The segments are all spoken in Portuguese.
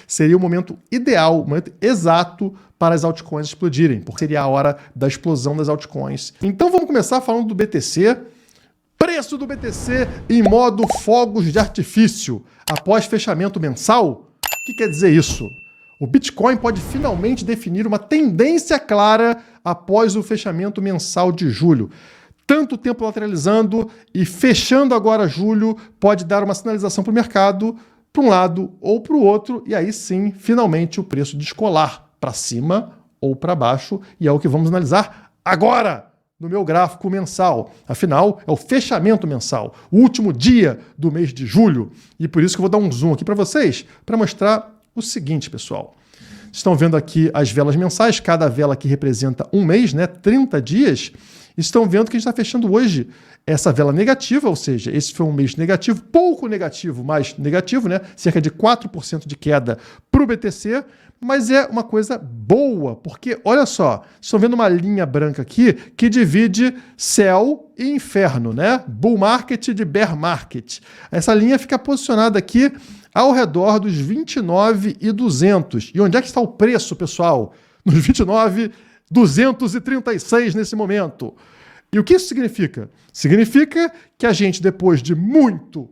seria o momento ideal, o momento exato para as altcoins explodirem, porque seria a hora da explosão das altcoins. Então vamos começar falando do BTC. Preço do BTC em modo fogos de artifício após fechamento mensal? O que quer dizer isso? O Bitcoin pode finalmente definir uma tendência clara após o fechamento mensal de julho. Tanto tempo lateralizando e fechando agora julho pode dar uma sinalização para o mercado, para um lado ou para o outro, e aí sim, finalmente, o preço descolar para cima ou para baixo, e é o que vamos analisar agora no meu gráfico mensal. Afinal, é o fechamento mensal, o último dia do mês de julho, e por isso que eu vou dar um zoom aqui para vocês, para mostrar o seguinte, pessoal. Estão vendo aqui as velas mensais, cada vela aqui representa um mês, né? 30 dias. Estão vendo que a gente está fechando hoje essa vela negativa, ou seja, esse foi um mês negativo, pouco negativo, mas negativo, né? Cerca de 4% de queda para o BTC, mas é uma coisa boa, porque olha só, estão vendo uma linha branca aqui que divide céu e inferno, né? Bull market de bear market. Essa linha fica posicionada aqui ao redor dos 29.200. E onde é que está o preço, pessoal? Nos 29.236 nesse momento. E o que isso significa? Significa que a gente, depois de muito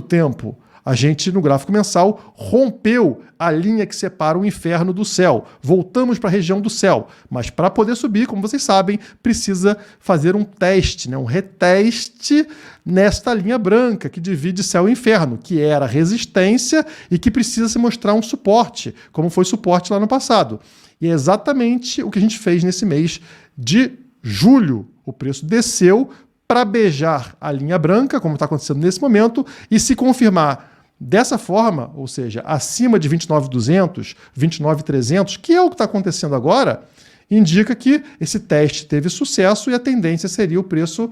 tempo, a gente, no gráfico mensal, rompeu a linha que separa o inferno do céu. Voltamos para a região do céu. Mas para poder subir, como vocês sabem, precisa fazer um teste, né? Um reteste nesta linha branca que divide céu e inferno, que era resistência e que precisa se mostrar um suporte, como foi suporte lá no passado. E é exatamente o que a gente fez nesse mês de julho. O preço desceu para beijar a linha branca, como está acontecendo nesse momento, e se confirmar dessa forma, ou seja, acima de 29.200, 29.300, que é o que está acontecendo agora, indica que esse teste teve sucesso e a tendência seria o preço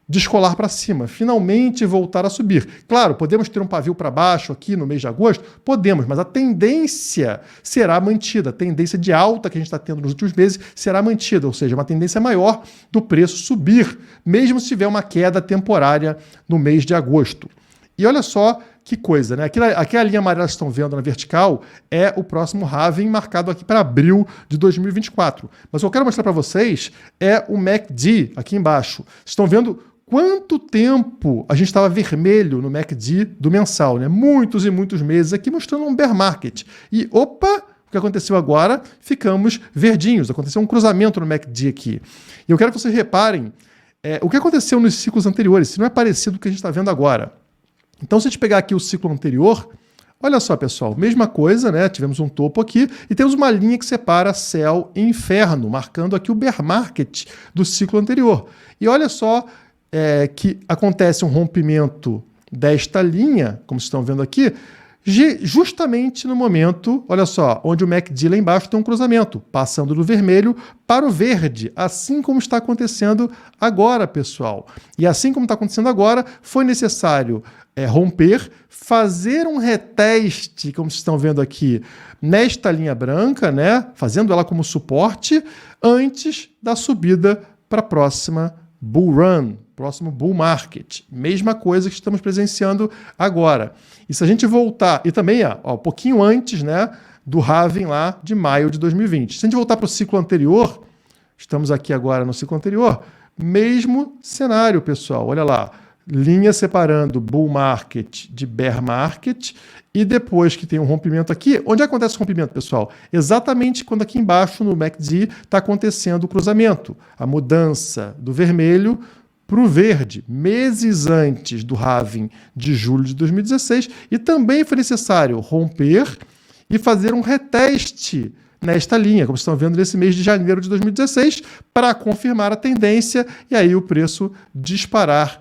descolar para cima, finalmente voltar a subir. Claro, podemos ter um pavio para baixo aqui no mês de agosto? Podemos, mas a tendência será mantida. A tendência de alta que a gente está tendo nos últimos meses será mantida, ou seja, uma tendência maior do preço subir, mesmo se tiver uma queda temporária no mês de agosto. E olha só que coisa, né? Aquela linha amarela que estão vendo na vertical é o próximo halving marcado aqui para abril de 2024. Mas o que eu quero mostrar para vocês é o MACD aqui embaixo. Estão vendo quanto tempo a gente estava vermelho no MACD do mensal, né? Muitos e muitos meses aqui mostrando um bear market. E, opa, o que aconteceu agora? Ficamos verdinhos. Aconteceu um cruzamento no MACD aqui. E eu quero que vocês reparem o que aconteceu nos ciclos anteriores, se não é parecido com o que a gente está vendo agora. Então, se a gente pegar aqui o ciclo anterior, olha só, pessoal, mesma coisa, né? Tivemos um topo aqui e temos uma linha que separa céu e inferno, marcando aqui o bear market do ciclo anterior. E olha só que acontece um rompimento desta linha, como vocês estão vendo aqui, justamente no momento, olha só, onde o MACD lá embaixo tem um cruzamento, passando do vermelho para o verde, assim como está acontecendo agora, pessoal. E assim como está acontecendo agora, foi necessário romper, fazer um reteste, como vocês estão vendo aqui, nesta linha branca, né, fazendo ela como suporte, antes da subida para a próxima bull run, próximo bull market. Mesma coisa que estamos presenciando agora. E se a gente voltar, e também um pouquinho antes, né, do halving lá de maio de 2020. Se a gente voltar para o ciclo anterior, estamos aqui agora no ciclo anterior, mesmo cenário, pessoal. Olha lá, linha separando bull market de bear market, e depois que tem um rompimento aqui, onde acontece o rompimento, pessoal? Exatamente quando aqui embaixo no MACD está acontecendo o cruzamento, a mudança do vermelho para o verde, meses antes do halving de julho de 2016, e também foi necessário romper e fazer um reteste nesta linha, como vocês estão vendo nesse mês de janeiro de 2016, para confirmar a tendência e aí o preço disparar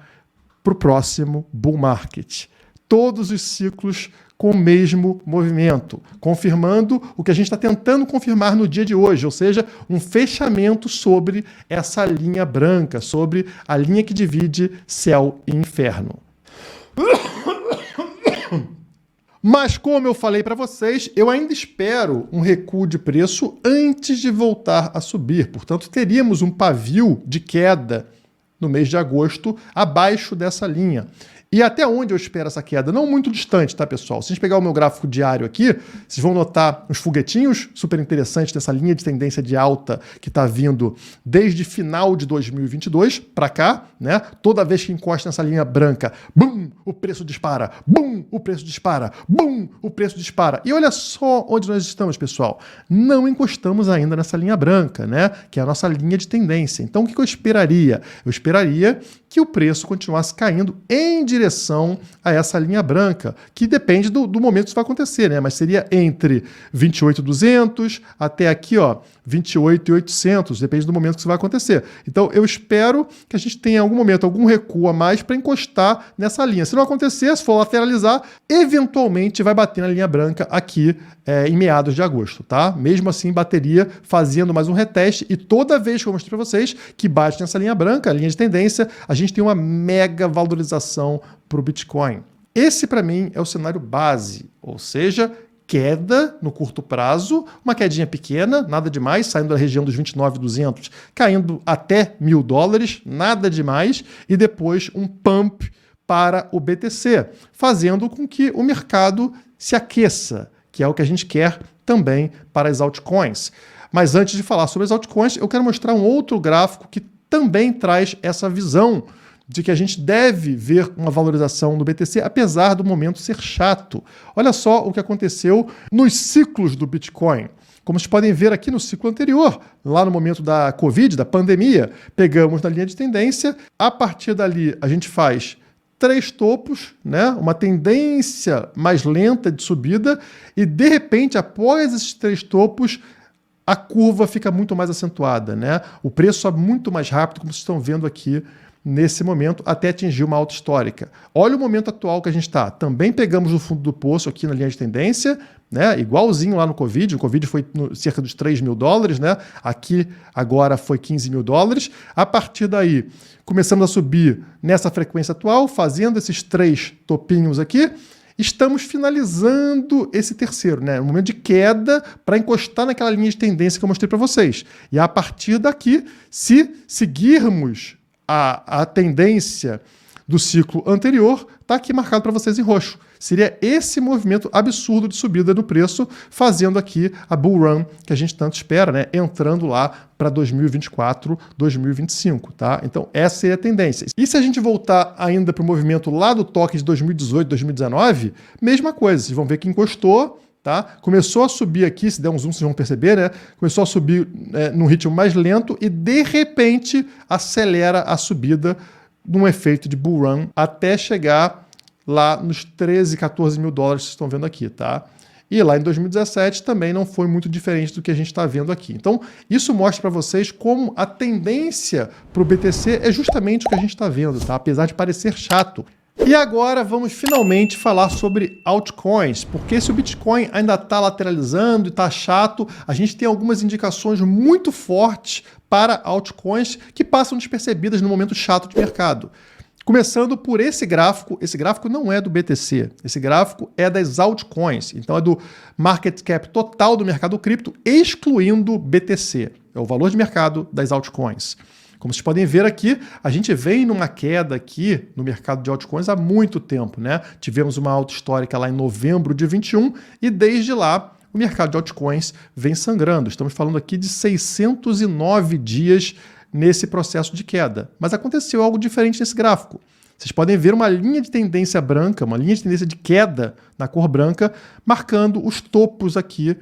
para o próximo bull market. Todos os ciclos com o mesmo movimento, confirmando o que a gente está tentando confirmar no dia de hoje, ou seja, um fechamento sobre essa linha branca, sobre a linha que divide céu e inferno. Mas, como eu falei para vocês, eu ainda espero um recuo de preço antes de voltar a subir. Portanto, teríamos um pavio de queda no mês de agosto abaixo dessa linha. E até onde eu espero essa queda? Não muito distante, tá, pessoal? Se a gente pegar o meu gráfico diário aqui, vocês vão notar uns foguetinhos super interessantes dessa linha de tendência de alta que está vindo desde final de 2022 para cá, né? Toda vez que encosta nessa linha branca, bum, o preço dispara, bum, o preço dispara, bum, o preço dispara. E olha só onde nós estamos, pessoal. Não encostamos ainda nessa linha branca, né? Que é a nossa linha de tendência. Então, o que eu esperaria? Eu esperaria que o preço continuasse caindo em direção a essa linha branca, que depende do momento que isso vai acontecer, né? Mas seria entre 28.200 até aqui, ó, 28.800, depende do momento que isso vai acontecer. Então, eu espero que a gente tenha em algum momento algum recuo a mais para encostar nessa linha. Se não acontecer, se for lateralizar, eventualmente vai bater na linha branca aqui em meados de agosto, tá? Mesmo assim, bateria fazendo mais um reteste e toda vez que eu mostrei para vocês que bate nessa linha branca, a linha de tendência, a gente tem uma mega valorização para o Bitcoin. Esse, para mim, é o cenário base, ou seja, queda no curto prazo, uma quedinha pequena, nada demais, saindo da região dos 29.200, caindo até $1.000, nada demais, e depois um pump para o BTC, fazendo com que o mercado se aqueça, que é o que a gente quer também para as altcoins. Mas antes de falar sobre as altcoins, eu quero mostrar um outro gráfico que também traz essa visão de que a gente deve ver uma valorização do BTC, apesar do momento ser chato. Olha só o que aconteceu nos ciclos do Bitcoin. Como vocês podem ver aqui no ciclo anterior, lá no momento da Covid, da pandemia, pegamos na linha de tendência, a partir dali a gente faz 3 topos, né? Uma tendência mais lenta de subida, e de repente, após esses 3 topos, a curva fica muito mais acentuada, né? O preço sobe muito mais rápido, como vocês estão vendo aqui nesse momento, até atingir uma alta histórica. Olha o momento atual que a gente está. Também pegamos no fundo do poço aqui na linha de tendência, né? Igualzinho lá no Covid. O Covid foi cerca dos $3.000, né? Aqui agora foi $15.000. A partir daí, começamos a subir nessa frequência atual, fazendo esses 3 topinhos aqui. Estamos finalizando esse terceiro, né? Um momento de queda para encostar naquela linha de tendência que eu mostrei para vocês. E a partir daqui, se seguirmos a tendência do ciclo anterior, está aqui marcado para vocês em roxo. Seria esse movimento absurdo de subida no preço, fazendo aqui a bull run que a gente tanto espera, né? Entrando lá para 2024, 2025, tá? Então, essa seria a tendência. E se a gente voltar ainda para o movimento lá do toque de 2018, 2019, mesma coisa. Vocês vão ver que encostou, tá? Começou a subir aqui, se der um zoom vocês vão perceber, né? Começou a subir num ritmo mais lento e, de repente, acelera a subida num efeito de bull run até chegar lá nos 13, 14 mil dólares que vocês estão vendo aqui, tá? E lá em 2017 também não foi muito diferente do que a gente está vendo aqui. Então, isso mostra para vocês como a tendência para o BTC é justamente o que a gente está vendo, tá? Apesar de parecer chato. E agora vamos finalmente falar sobre altcoins, porque se o Bitcoin ainda está lateralizando e está chato, a gente tem algumas indicações muito fortes para altcoins que passam despercebidas no momento chato de mercado. Começando por esse gráfico não é do BTC, esse gráfico é das altcoins, então é do market cap total do mercado cripto, excluindo BTC, é o valor de mercado das altcoins. Como vocês podem ver aqui, a gente vem numa queda aqui no mercado de altcoins há muito tempo, né? Tivemos uma alta histórica lá em novembro de 21 e desde lá o mercado de altcoins vem sangrando. Estamos falando aqui de 609 dias nesse processo de queda. Mas aconteceu algo diferente nesse gráfico. Vocês podem ver uma linha de tendência branca, uma linha de tendência de queda na cor branca, marcando os topos aqui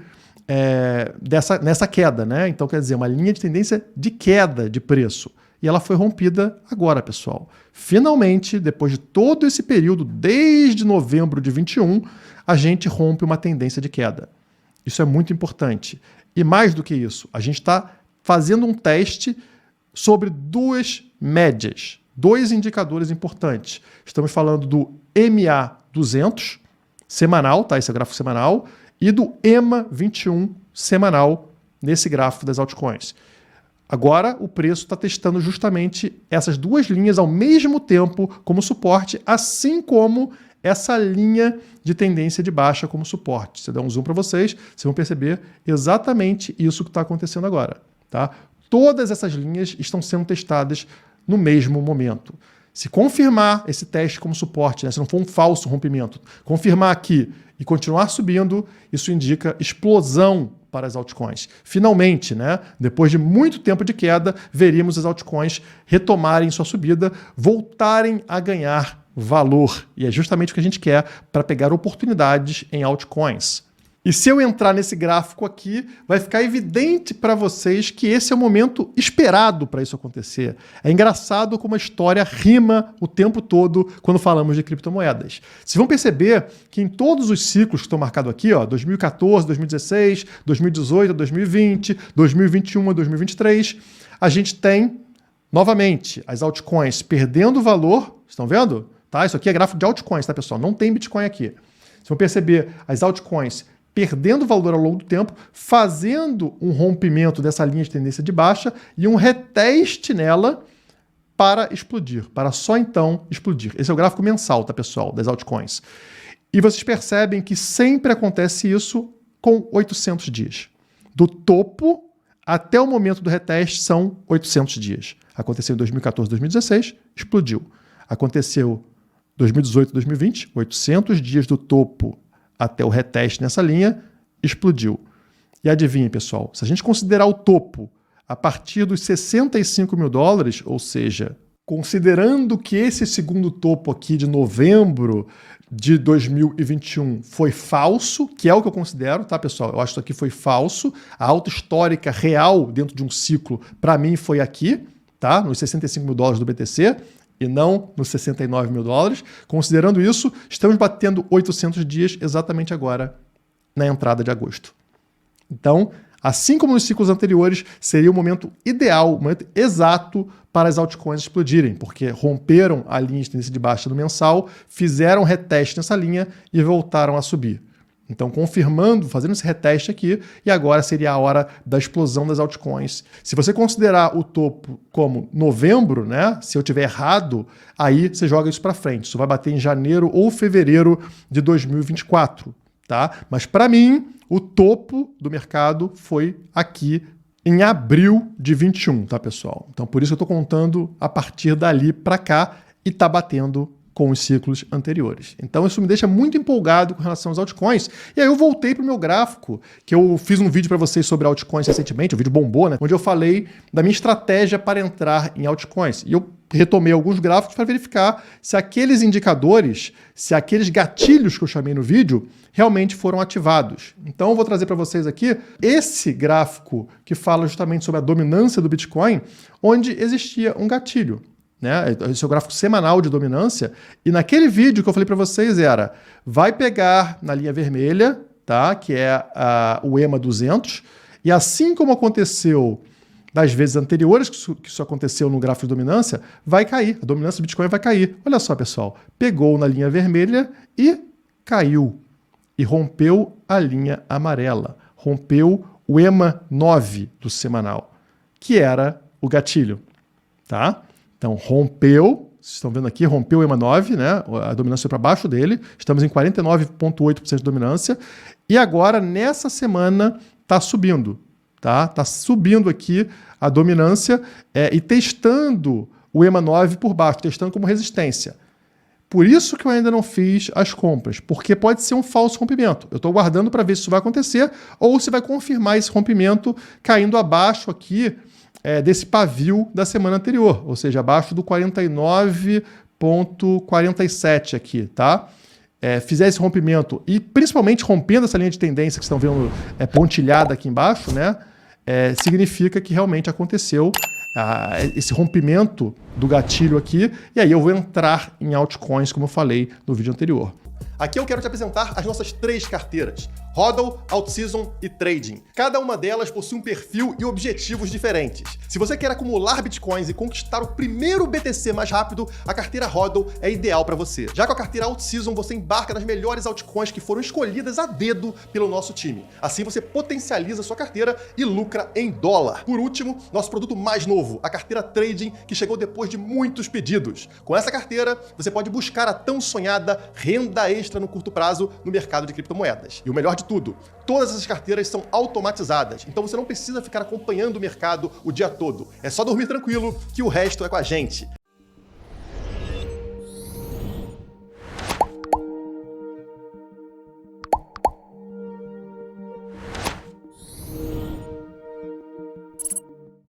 nessa queda, né? Então, quer dizer, uma linha de tendência de queda de preço. E ela foi rompida agora, pessoal. Finalmente, depois de todo esse período, desde novembro de 21, a gente rompe uma tendência de queda. Isso é muito importante. E mais do que isso, a gente está fazendo um teste sobre 2 médias, 2 indicadores importantes. Estamos falando do MA200 semanal, tá? Esse é o gráfico semanal, e do EMA21 semanal nesse gráfico das altcoins. Agora o preço está testando justamente essas 2 linhas ao mesmo tempo como suporte, assim como essa linha de tendência de baixa como suporte. Se eu der um zoom para vocês, vocês vão perceber exatamente isso que está acontecendo agora, tá? Todas essas linhas estão sendo testadas no mesmo momento. Se confirmar esse teste como suporte, né, se não for um falso rompimento, confirmar aqui e continuar subindo, isso indica explosão para as altcoins. Finalmente, né, depois de muito tempo de queda, veríamos as altcoins retomarem sua subida, voltarem a ganhar valor. E é justamente o que a gente quer para pegar oportunidades em altcoins. E se eu entrar nesse gráfico aqui, vai ficar evidente para vocês que esse é o momento esperado para isso acontecer. É engraçado como a história rima o tempo todo quando falamos de criptomoedas. Vocês vão perceber que em todos os ciclos que estão marcados aqui, ó, 2014, 2016, 2018, 2020, 2021 a 2023, a gente tem, novamente, as altcoins perdendo valor. Estão vendo? Tá? Isso aqui é gráfico de altcoins, tá, pessoal? Não tem Bitcoin aqui. Vocês vão perceber as altcoins perdendo valor ao longo do tempo, fazendo um rompimento dessa linha de tendência de baixa e um reteste nela para explodir, para só então explodir. Esse é o gráfico mensal, tá, pessoal, das altcoins. E vocês percebem que sempre acontece isso com 800 dias. Do topo até o momento do reteste são 800 dias. Aconteceu em 2014, 2016, explodiu. Aconteceu 2018, 2020, 800 dias do topo até o reteste nessa linha, explodiu. E adivinha, pessoal, se a gente considerar o topo a partir dos 65 mil dólares, ou seja, considerando que esse segundo topo aqui de novembro de 2021 foi falso, que é o que eu considero, tá, pessoal? Eu acho que isso aqui foi falso. A alta histórica real dentro de um ciclo, para mim, foi aqui, tá? Nos 65 mil dólares do BTC, e não nos 69 mil dólares. Considerando isso, estamos batendo 800 dias exatamente agora, na entrada de agosto. Então, assim como nos ciclos anteriores, seria o momento ideal, o momento exato para as altcoins explodirem, porque romperam a linha de tendência de baixa do mensal, fizeram reteste nessa linha e voltaram a subir. Então, confirmando, fazendo esse reteste aqui, e agora seria a hora da explosão das altcoins. Se você considerar o topo como novembro, né? Se eu tiver errado, aí você joga isso para frente. Isso vai bater em janeiro ou fevereiro de 2024, tá? Mas para mim, o topo do mercado foi aqui em abril de 21, tá, pessoal? Então, por isso eu estou contando a partir dali para cá e tá batendo com os ciclos anteriores. Então isso me deixa muito empolgado com relação aos altcoins. E aí eu voltei para o meu gráfico, que eu fiz um vídeo para vocês sobre altcoins recentemente, o vídeo bombou, né? Onde eu falei da minha estratégia para entrar em altcoins. E eu retomei alguns gráficos para verificar se aqueles indicadores, se aqueles gatilhos que eu chamei no vídeo, realmente foram ativados. Então eu vou trazer para vocês aqui esse gráfico que fala justamente sobre a dominância do Bitcoin, onde existia um gatilho. Né? Esse é o gráfico semanal de dominância. E naquele vídeo que eu falei para vocês era, vai pegar na linha vermelha, tá? Que é o EMA 200, e assim como aconteceu das vezes anteriores que isso aconteceu no gráfico de dominância, vai cair. A dominância do Bitcoin vai cair. Olha só, pessoal. Pegou na linha vermelha e caiu. E rompeu a linha amarela. Rompeu o EMA 9 do semanal, que era o gatilho, tá? Então, rompeu, vocês estão vendo aqui, rompeu o EMA 9, né? A dominância foi para baixo dele, estamos em 49,8% de dominância, e agora, nessa semana, está subindo, tá? Está subindo aqui a dominância e testando o EMA 9 por baixo, testando como resistência. Por isso que eu ainda não fiz as compras, porque pode ser um falso rompimento. Eu estou aguardando para ver se isso vai acontecer ou se vai confirmar esse rompimento caindo abaixo aqui, desse pavio da semana anterior, ou seja, abaixo do 49,47 aqui, tá? Fizer esse rompimento e principalmente rompendo essa linha de tendência que vocês estão vendo pontilhada aqui embaixo, né? Significa que realmente aconteceu esse rompimento do gatilho aqui, e aí eu vou entrar em altcoins, como eu falei no vídeo anterior. Aqui eu quero te apresentar as nossas 3 carteiras: HODL, OutSeason e Trading. Cada uma delas possui um perfil e objetivos diferentes. Se você quer acumular bitcoins e conquistar o primeiro BTC mais rápido, a carteira HODL é ideal para você. Já com a carteira OutSeason, você embarca nas melhores altcoins que foram escolhidas a dedo pelo nosso time. Assim você potencializa sua carteira e lucra em dólar. Por último, nosso produto mais novo, a carteira Trading, que chegou depois de muitos pedidos. Com essa carteira, você pode buscar a tão sonhada renda extra no curto prazo no mercado de criptomoedas. E o melhor de tudo, todas essas carteiras são automatizadas, então você não precisa ficar acompanhando o mercado o dia todo. É só dormir tranquilo que o resto é com a gente.